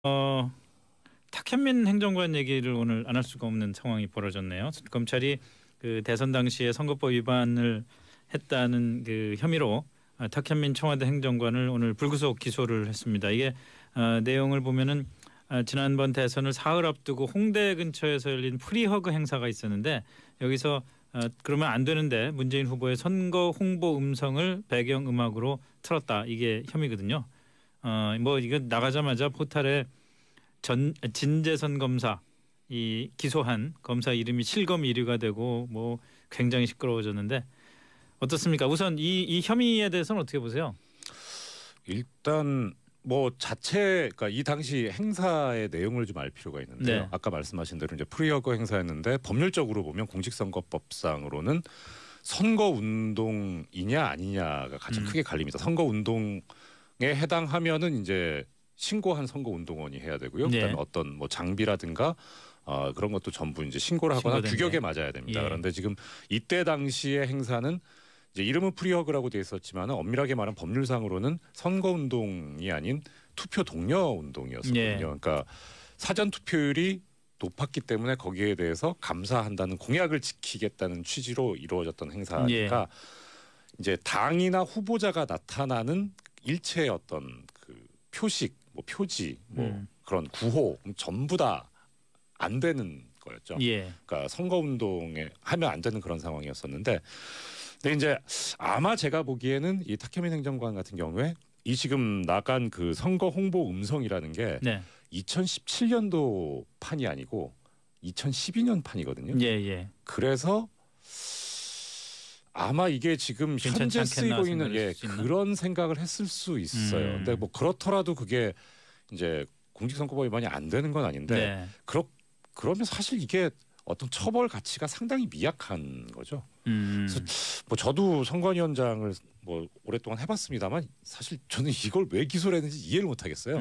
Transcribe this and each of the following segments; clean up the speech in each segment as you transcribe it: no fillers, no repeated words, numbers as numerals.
어, 탁현민 행정관 얘기를 오늘 안 할 수가 없는 상황이 벌어졌네요. 검찰이 그 대선 당시에 선거법 위반을 했다는 그 혐의로 탁현민 청와대 행정관을 오늘 불구속 기소를 했습니다. 이게 내용을 보면은 지난번 대선을 사흘 앞두고 홍대 근처에서 열린 프리허그 행사가 있었는데 여기서 그러면 안 되는데 문재인 후보의 선거 홍보 음성을 배경 음악으로 틀었다. 이게 혐의거든요. 뭐 이거 나가자마자 포탈에 진재선 검사 이 기소한 검사 이름이 실검 1위가 되고 뭐 굉장히 시끄러워졌는데 어떻습니까? 우선 이 혐의에 대해서는 어떻게 보세요? 일단 뭐 그러니까 이 당시 행사의 내용을 좀 알 필요가 있는데요. 네. 아까 말씀하신 대로 이제 프리허그 행사였는데 법률적으로 보면 공직선거법상으로는 선거 운동이냐 아니냐가 가장 크게 갈립니다. 선거 운동에 해당하면은 이제 신고한 선거 운동원이 해야 되고요. 네. 그다음에 어떤 뭐 장비라든가 그런 것도 전부 이제 신고를 하거나 신고된 규격에 맞아야 됩니다. 예. 그런데 지금 이때 당시의 행사는 이제 이름은 프리허그라고 돼 있었지만 엄밀하게 말하면 법률상으로는 선거 운동이 아닌 투표 독려 운동이었거든요. 예. 그러니까 사전 투표율이 높았기 때문에 거기에 대해서 감사한다는 공약을 지키겠다는 취지로 이루어졌던 행사니까 이제 당이나 후보자가 나타나는 일체의 어떤 그 표식, 뭐 표지, 뭐 그런 구호 전부 다 안 되는 거였죠. 예. 그러니까 선거 운동에 하면 안 되는 그런 상황이었었는데, 근데 이제 아마 제가 보기에는 이 탁현민 행정관 같은 경우에 이 지금 나간 그 선거 홍보 음성이라는 게 네. 2017년도 판이 아니고 2012년 판이거든요. 예, 예. 그래서 아마 이게 지금 괜찮지 현재 않겠나 쓰이고 있는 생각할 수 있나? 그런 생각을 했을 수 있어요. 근데 뭐 그렇더라도 그게 이제 공직선거법 위반이 안 되는 건 아닌데 네. 그러면 사실 이게 어떤 처벌 가치가 상당히 미약한 거죠. 그래서 뭐 저도 선관위원장을 뭐 오랫동안 해봤습니다만 사실 저는 이걸 왜 기소를 했는지 이해를 못하겠어요.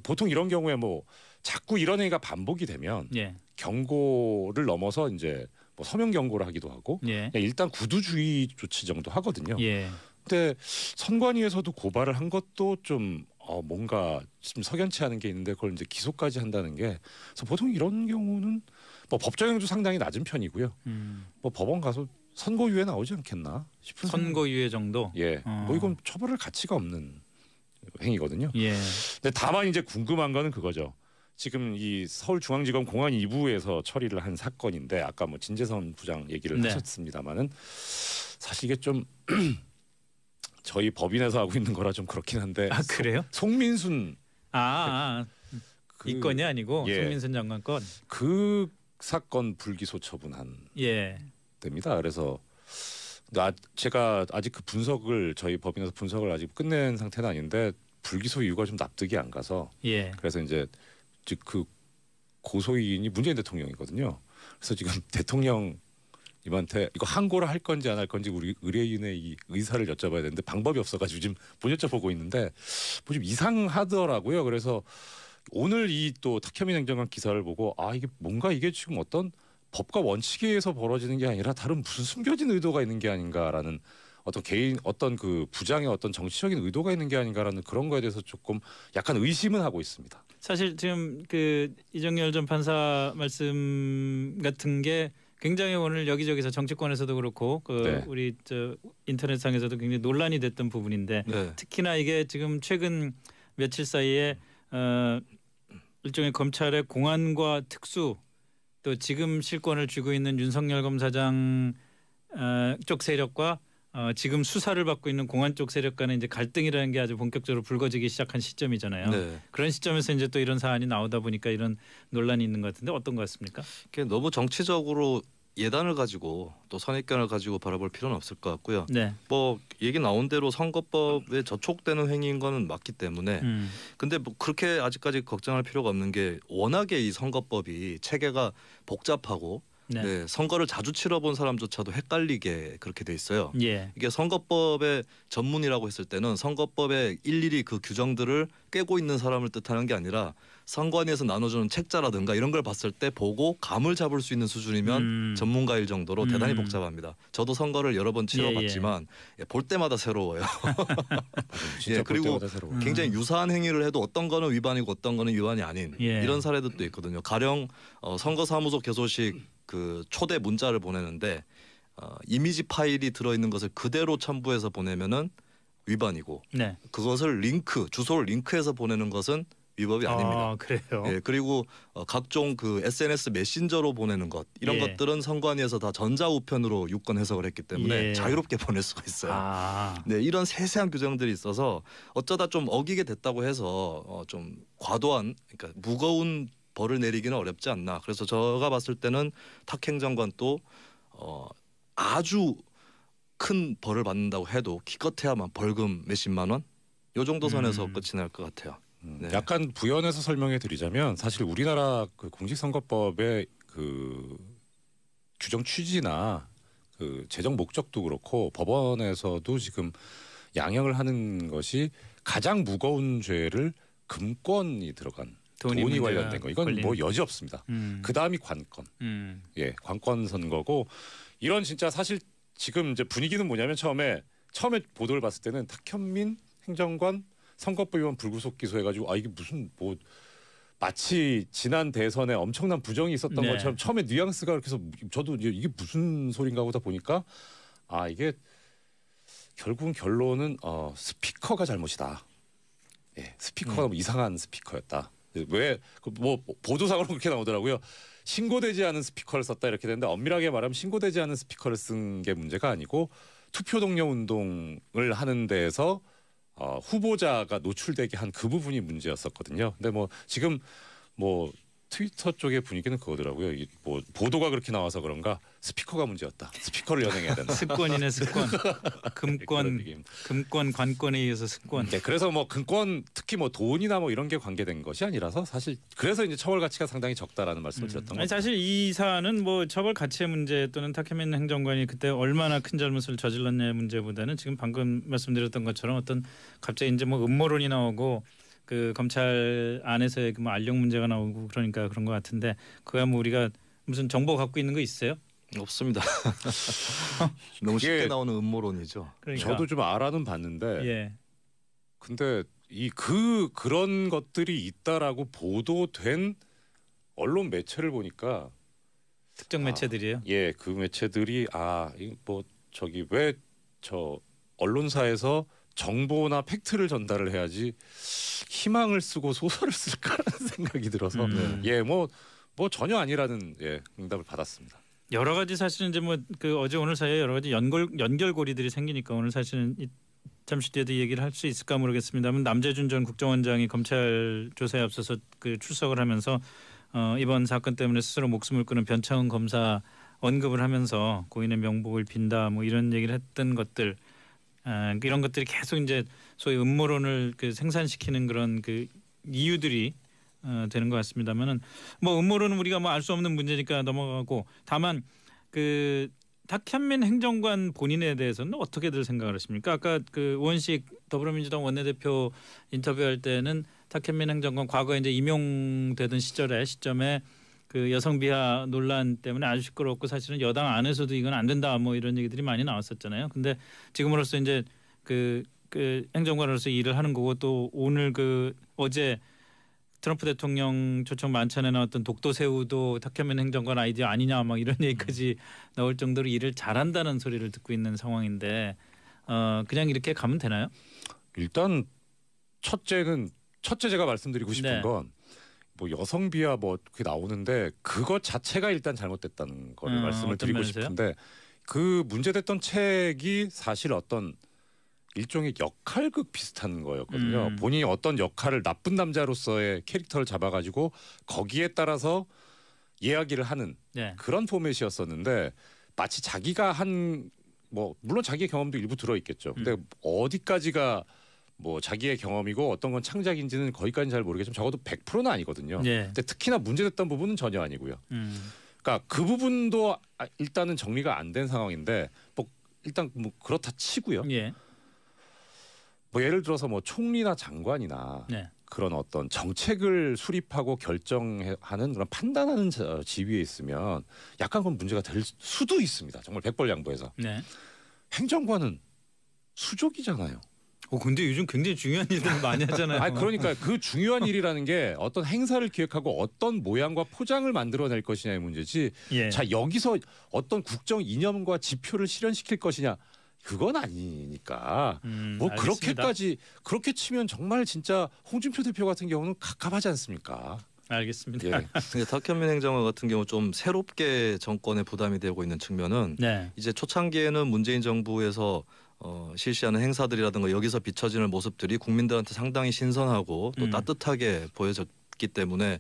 보통 이런 경우에 뭐 자꾸 이런 행위가 반복이 되면 예. 경고를 넘어서 이제 뭐 서면 경고를 하기도 하고 예. 그냥 일단 구두주의 조치 정도 하거든요. 예. 근데 선관위에서도 고발을 한 것도 좀 뭔가 좀 석연치 않은 게 있는데 그걸 이제 기소까지 한다는 게 그래서 보통 이런 경우는 뭐 법정형도 상당히 낮은 편이고요. 뭐 법원 가서 선고유예 나오지 않겠나 싶은 선고유예 정도. 예, 뭐 이건 처벌할 가치가 없는 행위거든요. 예. 근데 다만 이제 궁금한 거는 그거죠. 지금 이 서울중앙지검 공안 2부에서 처리를 한 사건인데 아까 뭐 진재선 부장 얘기를 네. 하셨습니다마는 사실 이게 좀 저희 법인에서 하고 있는 거라 좀 그렇긴 한데 그래요? 송민순 이 건이 아니고 예. 송민순 장관 건. 그 사건 불기소 처분한 예. 됩니다. 그래서 제가 아직 그 분석을 저희 법인에서 분석을 아직 끝낸 상태는 아닌데 불기소 이유가 좀 납득이 안 가서 예. 그래서 이제 즉 그 고소인이 문재인 대통령이거든요. 그래서 지금 대통령님한테 이거 항고를 할 건지 안 할 건지 우리 의뢰인의 이 의사를 여쭤봐야 되는데 방법이 없어가지고 지금 못 여쭤보고 있는데 뭐 좀 이상하더라고요. 그래서 오늘 이 또 탁현민 행정관 기사를 보고 이게 뭔가 이게 지금 어떤 법과 원칙에 의해서 벌어지는 게 아니라 다른 무슨 숨겨진 의도가 있는 게 아닌가라는 어떤 개인 어떤 그 부장의 어떤 정치적인 의도가 있는 게 아닌가라는 그런 거에 대해서 조금 약간 의심은 하고 있습니다. 사실 지금 그 이정열 전 판사 말씀 같은 게 굉장히 오늘 여기저기서 정치권에서도 그렇고 네. 우리 저 인터넷상에서도 굉장히 논란이 됐던 부분인데 네. 특히나 이게 지금 최근 며칠 사이에 일종의 검찰의 공안과 특수 또 지금 실권을 쥐고 있는 윤석열 검사장 쪽 세력과 지금 수사를 받고 있는 공안 쪽 세력 간의 이제 갈등이라는 게 아주 본격적으로 불거지기 시작한 시점이잖아요. 네. 그런 시점에서 이제 또 이런 사안이 나오다 보니까 이런 논란이 있는 것 같은데 어떤 것 같습니까? 이게 너무 정치적으로 예단을 가지고 또 선입견을 가지고 바라볼 필요는 없을 것 같고요. 네. 뭐 얘기 나온 대로 선거법에 저촉되는 행위인 거는 맞기 때문에 근데 뭐 그렇게 아직까지 걱정할 필요가 없는 게 워낙에 이 선거법이 체계가 복잡하고 네. 네, 선거를 자주 치러본 사람조차도 헷갈리게 그렇게 돼 있어요. 예. 이게 선거법의 전문이라고 했을 때는 선거법에 일일이 그 규정들을 꿰고 있는 사람을 뜻하는 게 아니라 선관위에서 나눠주는 책자라든가 이런 걸 봤을 때 보고 감을 잡을 수 있는 수준이면 전문가일 정도로 대단히 복잡합니다. 저도 선거를 여러 번 치러봤지만 볼 때마다 새로워요. 진짜 예, 볼 그리고 때마다 새로워요. 굉장히 유사한 행위를 해도 어떤 거는 위반이고 어떤 거는 위반이 아닌 이런 사례들도 있거든요. 가령 선거사무소 개소식 그 초대 문자를 보내는데 이미지 파일이 들어있는 것을 그대로 첨부해서 보내면은 위반이고 네. 그것을 주소를 링크해서 보내는 것은 위법이 아닙니다. 아, 그래요. 예, 그리고 각종 그 SNS 메신저로 보내는 것 이런 것들은 선관위에서 다 전자우편으로 유권 해석을 했기 때문에 자유롭게 보낼 수가 있어요. 네, 이런 세세한 규정들이 있어서 어쩌다 좀 어기게 됐다고 해서 좀 과도한 그러니까 무거운 벌을 내리기는 어렵지 않나. 그래서 제가 봤을 때는 탁 행정관도 아주 큰 벌을 받는다고 해도 기껏해야만 벌금 몇십만 원? 요 정도 선에서 끝이 날 것 같아요. 네. 약간 부연해서 설명해 드리자면 사실 우리나라 그 공직선거법의 그 규정 취지나 그 제정 목적도 그렇고 법원에서도 지금 양형을 하는 것이 가장 무거운 죄를 금권이 들어간 돈이 관련된 거 이건 뭐 여지 없습니다. 그 다음이 관건, 예, 관건 선거고 이런 진짜 사실 지금 이제 분위기는 뭐냐면 처음에 보도를 봤을 때는 탁현민 행정관 선거법 위반 불구속 기소해가지고 이게 무슨 뭐 마치 지난 대선에 엄청난 부정이 있었던 것처럼 처음에 뉘앙스가 그렇게 해서 저도 이게 무슨 소린가 보다 보니까 이게 결국은 결론은 스피커가 잘못이다. 예, 스피커가 이상한 스피커였다. 왜 뭐 보도상으로 그렇게 나오더라고요. 신고되지 않은 스피커를 썼다 이렇게 되는데 엄밀하게 말하면 신고되지 않은 스피커를 쓴 게 문제가 아니고 투표 동료 운동을 하는 데에서 후보자가 노출되게 한 그 부분이 문제였었거든요. 근데 뭐 지금 뭐 트위터 쪽의 분위기는 그거더라고요. 뭐 보도가 그렇게 나와서 그런가 스피커가 문제였다. 스피커를 연행해야 된다. 습권이네 습권. 금권 관권에 의해서 습권. 네, 그래서 뭐 금권 특히 뭐 돈이나 뭐 이런 게 관계된 것이 아니라서 사실 그래서 이제 처벌 가치가 상당히 적다라는 말씀을 드렸던 거죠. 사실 이 사안은 뭐 처벌 가치의 문제 또는 탁현민 행정관이 그때 얼마나 큰 잘못을 저질렀냐의 문제보다는 지금 방금 말씀드렸던 것처럼 어떤 갑자기 이제 뭐 음모론이 나오고 그 검찰 안에서의 뭐 알력 문제가 나오고 그러니까 그런 것 같은데 그야 뭐 우리가 무슨 정보 갖고 있는 거 있어요? 없습니다. 너무 쉽게 나오는 음모론이죠. 그러니까. 저도 좀 알아는 봤는데 근데 그런 것들이 있다라고 보도된 언론 매체를 보니까 특정 매체들이에요. 예, 그 매체들이 뭐 저기 왜 저 언론사에서 정보나 팩트를 전달을 해야지 희망을 쓰고 소설을 쓸까라는 생각이 들어서 뭐 전혀 아니라는 응답을 받았습니다. 여러 가지 사실은 이제 뭐 그 어제 오늘 사이에 여러 가지 연결고리들이 생기니까 오늘 사실은 잠시 뒤에도 얘기를 할 수 있을까 모르겠습니다만 남재준 전 국정원장이 검찰 조사에 앞서서 그 출석을 하면서 이번 사건 때문에 스스로 목숨을 끊은 변창흠 검사 언급을 하면서 고인의 명복을 빈다 뭐 이런 얘기를 했던 것들 이런 것들이 계속 이제 소위 음모론을 그 생산시키는 그런 그 이유들이 되는 것 같습니다만은 뭐 음모론은 우리가 뭐 알 수 없는 문제니까 넘어가고 다만 그 탁현민 행정관 본인에 대해서는 어떻게들 생각을 하십니까? 아까 그 우원식 더불어민주당 원내대표 인터뷰할 때는 탁현민 행정관 과거에 이제 임용되던 시점에 그 여성 비하 논란 때문에 아주 시끄럽고 사실은 여당 안에서도 이건 안 된다 뭐 이런 얘기들이 많이 나왔었잖아요. 근데 지금으로서 이제 그 행정관으로서 일을 하는 거고 또 오늘 그 어제 트럼프 대통령 초청 만찬에 나왔던 독도새우도 탁현민 행정관 아이디어 아니냐 막 이런 얘기까지 나올 정도로 일을 잘한다는 소리를 듣고 있는 상황인데 그냥 이렇게 가면 되나요? 일단 첫째 제가 말씀드리고 싶은 건 뭐 여성 비하 뭐 그게 나오는데 그것 자체가 일단 잘못됐다는 거를 말씀을 드리고 면에서요? 싶은데 그 문제됐던 책이 사실 어떤 일종의 역할극 비슷한 거였거든요. 본인이 어떤 역할을 나쁜 남자로서의 캐릭터를 잡아가지고 거기에 따라서 이야기를 하는 그런 포맷이었었는데 마치 자기가 뭐 물론 자기의 경험도 일부 들어있겠죠. 근데 어디까지가 뭐 자기의 경험이고 어떤 건 창작인지는 거기까지는 잘 모르겠지만 적어도 100%는 아니거든요. 근데 특히나 문제됐던 부분은 전혀 아니고요. 그러니까 그 부분도 일단은 정리가 안 된 상황인데 뭐 일단 뭐 그렇다 치고요. 예. 뭐 예를 들어서 뭐 총리나 장관이나 네. 그런 어떤 정책을 수립하고 결정하는 그런 판단하는 지위에 있으면 약간 그건 문제가 될 수도 있습니다. 정말 백벌양보해서. 네. 행정관은 수족이잖아요. 근데 요즘 굉장히 중요한 일들 많이 하잖아요. 아니 그러니까 그 중요한 일이라는 게 어떤 행사를 기획하고 어떤 모양과 포장을 만들어낼 것이냐의 문제지. 예. 자 여기서 어떤 국정 이념과 지표를 실현시킬 것이냐 그건 아니니까. 뭐 알겠습니다. 그렇게까지 그렇게 치면 정말 진짜 홍준표 대표 같은 경우는 갑갑하지 않습니까? 알겠습니다. 예. 근데 탁현민 행정관 같은 경우 좀 새롭게 정권에 부담이 되고 있는 측면은 네. 이제 초창기에는 문재인 정부에서 실시하는 행사들이라든가 여기서 비춰지는 모습들이 국민들한테 상당히 신선하고 또 따뜻하게 보여졌기 때문에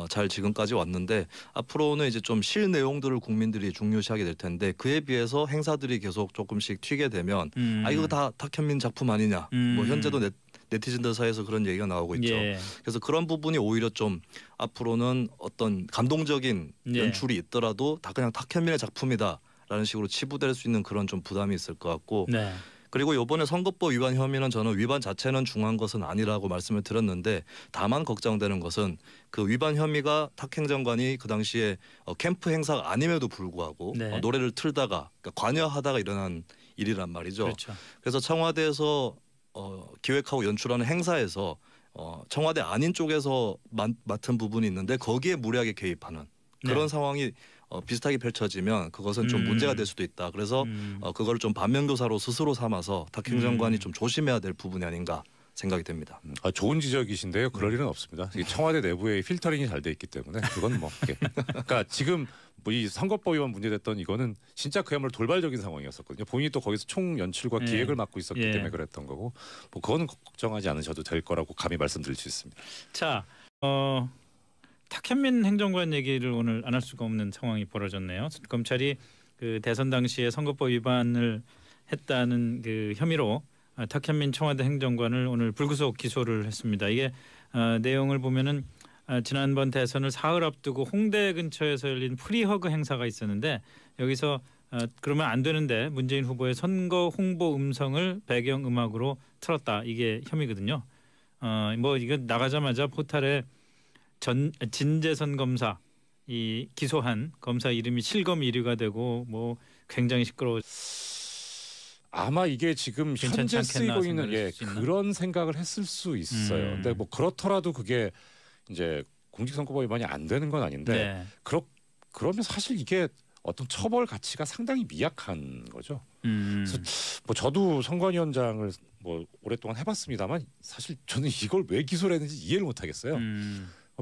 잘 지금까지 왔는데 앞으로는 이제 좀 실 내용들을 국민들이 중요시하게 될 텐데 그에 비해서 행사들이 계속 조금씩 튀게 되면 이거 다 탁현민 작품 아니냐 뭐 현재도 네티즌들 사이에서 그런 얘기가 나오고 있죠. 예. 그래서 그런 부분이 오히려 좀 앞으로는 어떤 감동적인 예. 연출이 있더라도 다 그냥 탁현민의 작품이다라는 식으로 치부될 수 있는 그런 좀 부담이 있을 것 같고 네. 그리고 이번에 선거법 위반 혐의는 저는 위반 자체는 중요한 것은 아니라고 말씀을 드렸는데 다만 걱정되는 것은 그 위반 혐의가 탁 행정관이 그 당시에 캠프 행사가 아님에도 불구하고 네. 노래를 틀다가 그러니까 관여하다가 일어난 일이란 말이죠. 그렇죠. 그래서 청와대에서 기획하고 연출하는 행사에서 청와대 아닌 쪽에서 맡은 부분이 있는데 거기에 무리하게 개입하는 그런 네. 상황이 비슷하게 펼쳐지면 그것은 좀 문제가 될 수도 있다. 그래서 그걸 좀 반면교사로 스스로 삼아서 탁 행정관이 좀 조심해야 될 부분이 아닌가 생각이 됩니다. 좋은 지적이신데요. 그럴 일은 없습니다. 청와대 내부에 필터링이 잘 돼 있기 때문에 그건 뭐. 그러니까 지금 뭐 이 선거법 위반 문제됐던 이거는 진짜 그야말로 돌발적인 상황이었었거든요. 본인이 또 거기서 총 연출과 예. 기획을 맡고 있었기 예. 때문에 그랬던 거고 뭐 그거는 걱정하지 않으셔도 될 거라고 감히 말씀드릴 수 있습니다. 자, 탁현민 행정관 얘기를 오늘 안 할 수가 없는 상황이 벌어졌네요. 검찰이 그 대선 당시에 선거법 위반을 했다는 그 혐의로 탁현민 청와대 행정관을 오늘 불구속 기소를 했습니다. 이게 내용을 보면은 지난번 대선을 사흘 앞두고 홍대 근처에서 열린 프리허그 행사가 있었는데 여기서 그러면 안 되는데 문재인 후보의 선거 홍보 음성을 배경 음악으로 틀었다. 이게 혐의거든요. 뭐 이거 나가자마자 포탈에 진재선 검사 이 기소한 검사 이름이 실검 1위가 되고 뭐 굉장히 시끄러워. 아마 이게 지금 현재 쓰이고 있는 그런 생각을 했을 수 있어요. 근데 뭐 그렇더라도 그게 이제 공직선거법 위반이 안 되는 건 아닌데 네. 그러면 사실 이게 어떤 처벌 가치가 상당히 미약한 거죠. 그래서 뭐 저도 선관위원장을 뭐 오랫동안 해봤습니다만 사실 저는 이걸 왜 기소를 했는지 이해를 못하겠어요.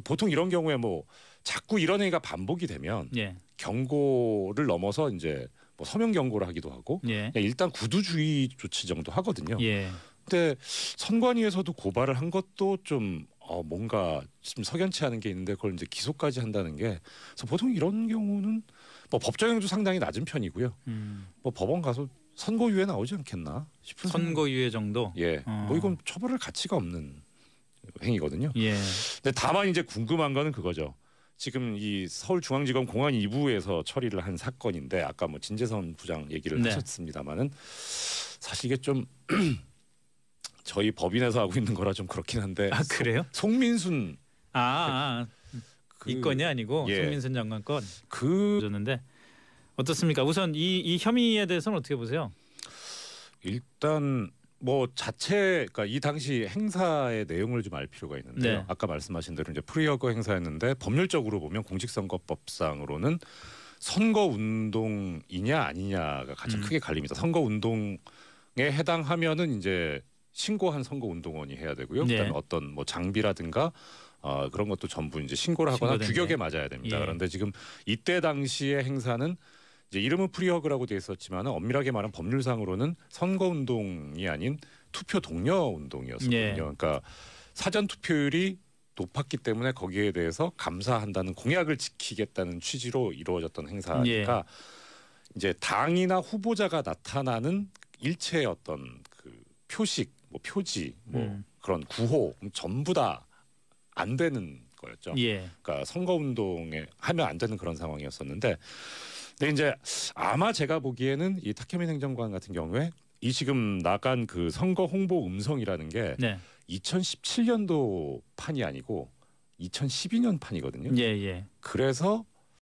보통 이런 경우에 뭐 자꾸 이런 행위가 반복이 되면 예. 경고를 넘어서 이제 뭐 서면 경고를 하기도 하고 예. 일단 구두주의 조치 정도 하거든요. 예. 근데 선관위에서도 고발을 한 것도 좀 뭔가 좀 석연치 않은 게 있는데 그걸 이제 기소까지 한다는 게 그래서 보통 이런 경우는 뭐 법정형도 상당히 낮은 편이고요. 뭐 법원 가서 선고유예 나오지 않겠나 싶은 선고유예 정도. 예, 뭐 이건 처벌할 가치가 없는 행위거든요. 예. 근데 다만 이제 궁금한 거는 그거죠. 지금 이 서울중앙지검 공안 2부에서 처리를 한 사건인데 아까 뭐 진재선 부장 얘기를 네. 하셨습니다만은 사실 이게 좀 저희 법인에서 하고 있는 거라 좀 그렇긴 한데. 그래요? 송민순 이 건이 아니고 예. 송민순 장관 건 줬는데 어떻습니까? 우선 이 혐의에 대해서는 어떻게 보세요? 일단 뭐 그러니까 이 당시 행사의 내용을 좀 알 필요가 있는데요. 네. 아까 말씀하신 대로 이제 프리허그 행사였는데 법률적으로 보면 공직선거법상으로는 선거 운동이냐 아니냐가 가장 크게 갈립니다. 선거 운동에 해당하면은 이제 신고한 선거 운동원이 해야 되고요. 네. 그다음에 어떤 뭐 장비라든가 그런 것도 전부 이제 신고를 하거나 규격에 맞아야 됩니다. 예. 그런데 지금 이때 당시의 행사는 이제 이름은 프리허그라고 돼 있었지만 엄밀하게 말하면 법률상으로는 선거 운동이 아닌 투표 독려 운동이었거든요. 예. 그러니까 사전 투표율이 높았기 때문에 거기에 대해서 감사한다는 공약을 지키겠다는 취지로 이루어졌던 행사니까 예. 이제 당이나 후보자가 나타나는 일체의 어떤 그 표식, 뭐 표지, 뭐 그런 구호 전부 다 안 되는 거였죠. 예. 그러니까 선거 운동에 하면 안 되는 그런 상황이었었는데, 근데 이제 아마 제가 보기에는 이 탁현민 행정관 같은 경우에 이 지금 나간 그 선거 홍보 음성이라는 게 네. 2017년도 판이 아니고 2012년 판이거든요. 예, 예. 그래서